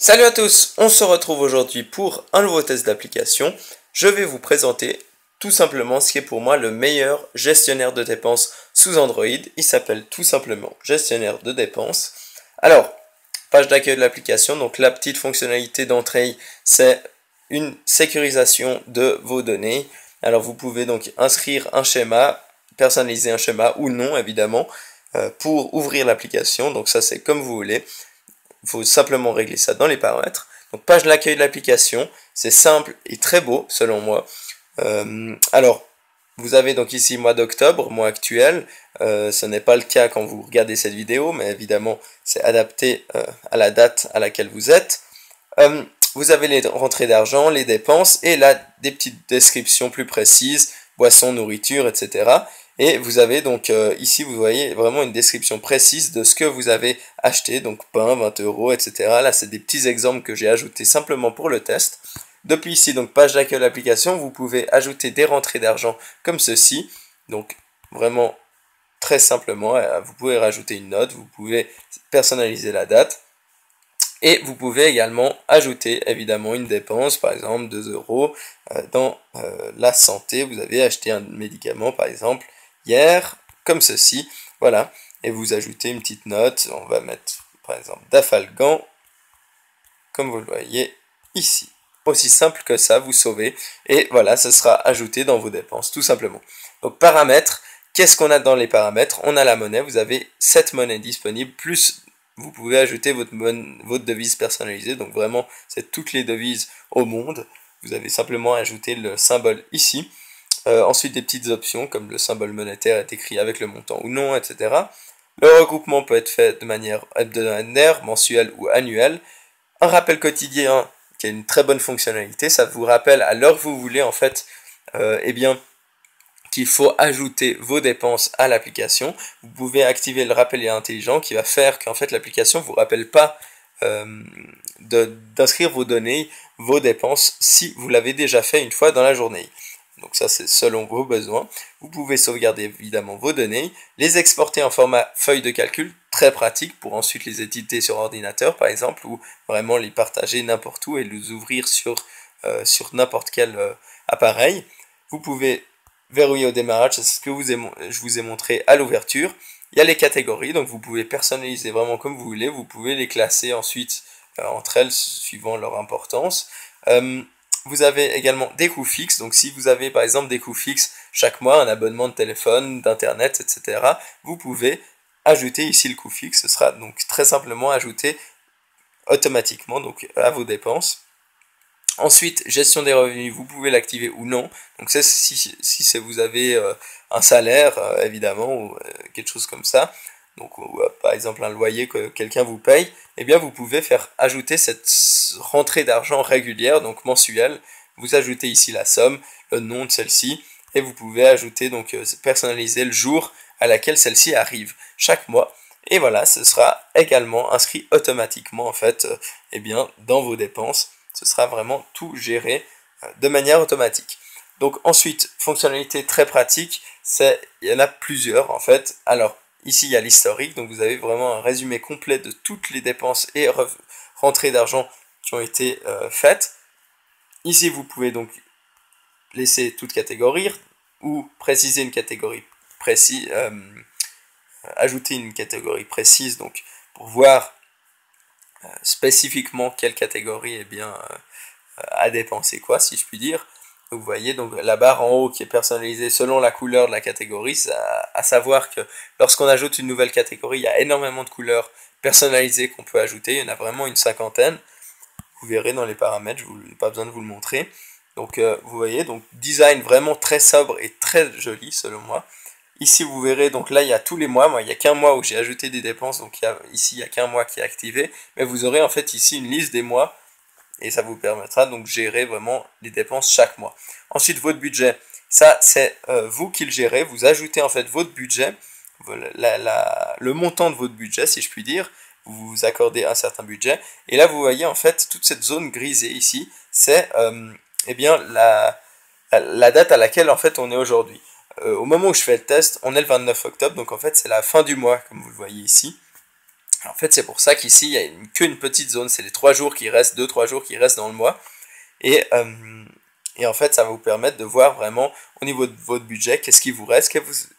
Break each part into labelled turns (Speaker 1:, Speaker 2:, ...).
Speaker 1: Salut à tous, on se retrouve aujourd'hui pour un nouveau test d'application. Je vais vous présenter tout simplement ce qui est pour moi le meilleur gestionnaire de dépenses sous Android. Il s'appelle tout simplement gestionnaire de dépenses. Alors, page d'accueil de l'application, donc la petite fonctionnalité d'entrée, c'est une sécurisation de vos données. Alors vous pouvez donc inscrire un schéma, personnaliser un schéma ou non évidemment, pour ouvrir l'application. Donc ça c'est comme vous voulez. Il faut simplement régler ça dans les paramètres. Donc page d'accueil de l'application, c'est simple et très beau selon moi. Alors, vous avez donc ici mois d'octobre, mois actuel. Ce n'est pas le cas quand vous regardez cette vidéo, mais évidemment c'est adapté à la date à laquelle vous êtes. Vous avez les rentrées d'argent, les dépenses et là des petites descriptions plus précises, boissons, nourriture, etc. Et vous avez donc ici, vous voyez vraiment une description précise de ce que vous avez acheté, donc pain, 20 €, etc. Là, c'est des petits exemples que j'ai ajoutés simplement pour le test. Depuis ici, donc page d'accueil de l'application, vous pouvez ajouter des rentrées d'argent comme ceci. Donc vraiment très simplement, vous pouvez rajouter une note, vous pouvez personnaliser la date. Et vous pouvez également ajouter évidemment une dépense, par exemple 2 € dans la santé. Vous avez acheté un médicament par exemple hier, comme ceci, voilà. Et vous ajoutez une petite note, on va mettre par exemple Dafalgan, comme vous le voyez ici. Aussi simple que ça, vous sauvez. Et voilà, ce sera ajouté dans vos dépenses, tout simplement. Donc paramètres, qu'est-ce qu'on a dans les paramètres? On a la monnaie, vous avez 7 monnaies disponibles, plus vous pouvez ajouter votre devise personnalisée, donc vraiment c'est toutes les devises au monde. Vous avez simplement ajouté le symbole ici. Ensuite des petites options comme le symbole monétaire est écrit avec le montant ou non, etc. Le regroupement peut être fait de manière hebdomadaire, mensuelle ou annuelle. Un rappel quotidien qui a une très bonne fonctionnalité, ça vous rappelle à l'heure que vous voulez en fait, eh bien qu'il faut ajouter vos dépenses à l'application. Vous pouvez activer le rappel intelligent qui va faire qu'en fait l'application ne vous rappelle pas d'inscrire vos données, vos dépenses, si vous l'avez déjà fait une fois dans la journée. Donc ça c'est selon vos besoins. Vous pouvez sauvegarder évidemment vos données, les exporter en format feuille de calcul, très pratique pour ensuite les éditer sur ordinateur par exemple, ou vraiment les partager n'importe où et les ouvrir sur n'importe quel appareil. Vous pouvez verrouiller au démarrage, c'est ce que je vous ai montré à l'ouverture. Il y a les catégories, donc vous pouvez personnaliser vraiment comme vous voulez. Vous pouvez les classer ensuite entre elles suivant leur importance. Vous avez également des coûts fixes, donc si vous avez par exemple des coûts fixes chaque mois, un abonnement de téléphone, d'internet, etc., vous pouvez ajouter ici le coût fixe. Ce sera donc très simplement ajouté automatiquement donc à vos dépenses. Ensuite, gestion des revenus, vous pouvez l'activer ou non. Donc ça, si vous avez un salaire, évidemment, ou quelque chose comme ça, donc ou, par exemple un loyer que quelqu'un vous paye, eh bien vous pouvez faire ajouter cette rentrée d'argent régulière, donc mensuelle. Vous ajoutez ici la somme, le nom de celle-ci, et vous pouvez ajouter, donc personnaliser le jour à laquelle celle-ci arrive, chaque mois. Et voilà, ce sera également inscrit automatiquement, en fait, eh bien, dans vos dépenses. Ce sera vraiment tout géré de manière automatique. Donc ensuite, fonctionnalité très pratique, il y en a plusieurs en fait. Alors ici il y a l'historique, donc vous avez vraiment un résumé complet de toutes les dépenses et rentrées d'argent qui ont été faites. Ici vous pouvez donc laisser toute catégorie ou préciser une catégorie précise, ajouter une catégorie précise donc pour voir spécifiquement quelle catégorie est bien à dépenser quoi, si je puis dire. Donc, vous voyez donc la barre en haut qui est personnalisée selon la couleur de la catégorie, à savoir que lorsqu'on ajoute une nouvelle catégorie, il y a énormément de couleurs personnalisées qu'on peut ajouter, il y en a vraiment une cinquantaine. Vous verrez dans les paramètres, je n'ai pas besoin de vous le montrer. Donc vous voyez, donc design vraiment très sobre et très joli selon moi. Ici vous verrez, donc là il y a tous les mois, moi il n'y a qu'un mois où j'ai ajouté des dépenses, donc ici il n'y a qu'un mois qui est activé, mais vous aurez en fait ici une liste des mois, et ça vous permettra donc de gérer vraiment les dépenses chaque mois. Ensuite votre budget, ça c'est vous qui le gérez, vous ajoutez en fait votre budget, le montant de votre budget si je puis dire, vous vous accordez un certain budget, et là vous voyez en fait toute cette zone grisée ici, c'est eh bien la date à laquelle en fait on est aujourd'hui. Au moment où je fais le test, on est le 29 octobre, donc en fait c'est la fin du mois, comme vous le voyez ici. En fait, c'est pour ça qu'ici, il n'y a qu'une petite zone, c'est les 3 jours qui restent, 2-3 jours qui restent dans le mois. Et en fait, ça va vous permettre de voir vraiment au niveau de votre budget, qu'est-ce qui vous reste,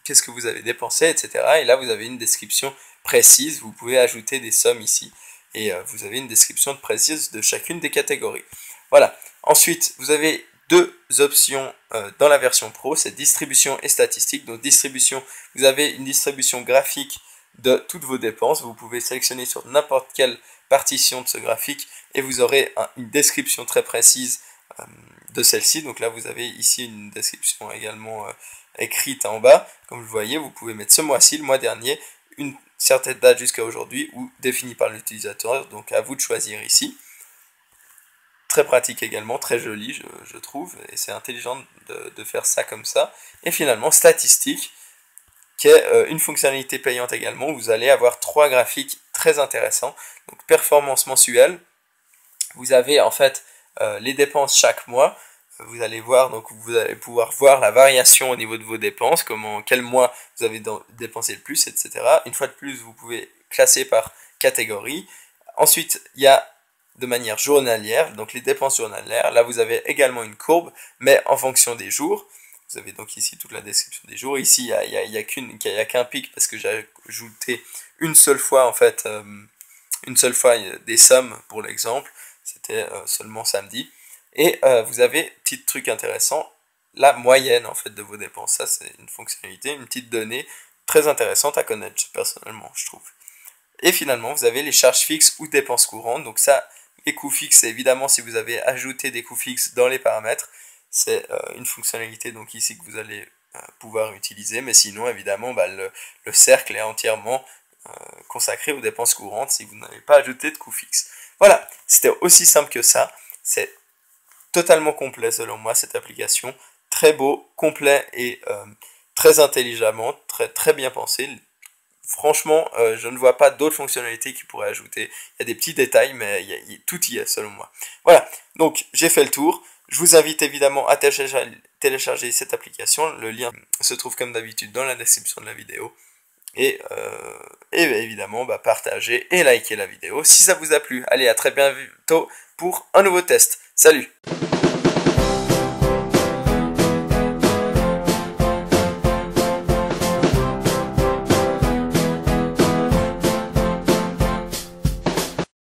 Speaker 1: qu'est-ce que vous avez dépensé, etc. Et là, vous avez une description précise, vous pouvez ajouter des sommes ici. Et vous avez une description précise de chacune des catégories. Voilà. Ensuite, vous avez deux options dans la version Pro, c'est distribution et statistique. Donc distribution, vous avez une distribution graphique de toutes vos dépenses. Vous pouvez sélectionner sur n'importe quelle partition de ce graphique et vous aurez une description très précise de celle-ci. Donc là, vous avez ici une description également écrite en bas. Comme vous le voyez, vous pouvez mettre ce mois-ci, le mois dernier, une certaine date jusqu'à aujourd'hui ou définie par l'utilisateur. Donc à vous de choisir ici. Très pratique également, très joli je trouve, et c'est intelligent de faire ça comme ça. Et finalement, statistique, qui est une fonctionnalité payante également, où vous allez avoir 3 graphiques très intéressants. Donc performance mensuelle, vous avez en fait les dépenses chaque mois, vous allez voir, donc vous allez pouvoir voir la variation au niveau de vos dépenses, quel mois vous avez dépensé le plus, etc. Une fois de plus, vous pouvez classer par catégorie. Ensuite, il y a de manière journalière, donc les dépenses journalières. Là, vous avez également une courbe, mais en fonction des jours. Vous avez donc ici toute la description des jours. Ici, il n'y a qu'un pic parce que j'ai ajouté une seule fois, en fait, des sommes pour l'exemple. C'était seulement samedi. Et vous avez, petit truc intéressant, la moyenne en fait de vos dépenses. Ça, c'est une fonctionnalité, une petite donnée très intéressante à connaître, personnellement, je trouve. Et finalement, vous avez les charges fixes ou dépenses courantes. Donc ça, les coûts fixes, c'est évidemment si vous avez ajouté des coûts fixes dans les paramètres. C'est une fonctionnalité donc ici que vous allez pouvoir utiliser. Mais sinon, évidemment, le cercle est entièrement consacré aux dépenses courantes si vous n'avez pas ajouté de coûts fixes. Voilà, c'était aussi simple que ça. C'est totalement complet selon moi cette application. Très beau, complet et très intelligemment, très bien pensé. Franchement, je ne vois pas d'autres fonctionnalités qui pourraient ajouter. Il y a des petits détails, mais tout y est selon moi. Voilà, donc j'ai fait le tour. Je vous invite évidemment à télécharger cette application. Le lien se trouve comme d'habitude dans la description de la vidéo. Et évidemment, partagez et likez la vidéo si ça vous a plu. Allez, à très bientôt pour un nouveau test. Salut!